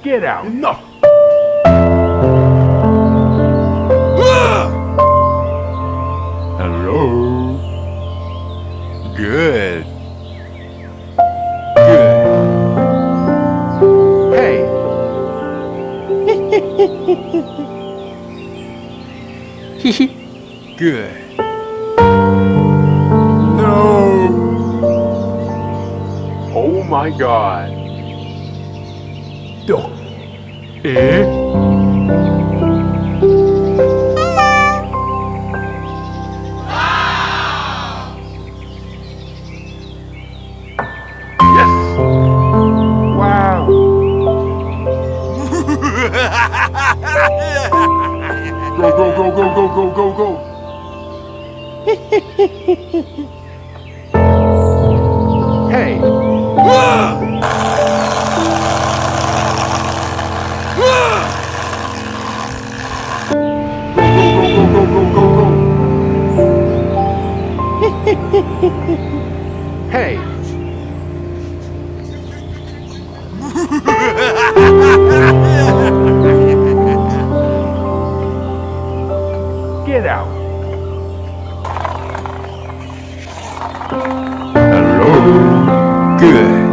Get out. Enough. Hello. Good. Good. Hey. Good. No. Oh my God. Duck. Eh? Yes. Wow. Go, go, go, go, go, go, go, go. Hey. Go, go, go, go, go. Hey. Get out. Hello. Good.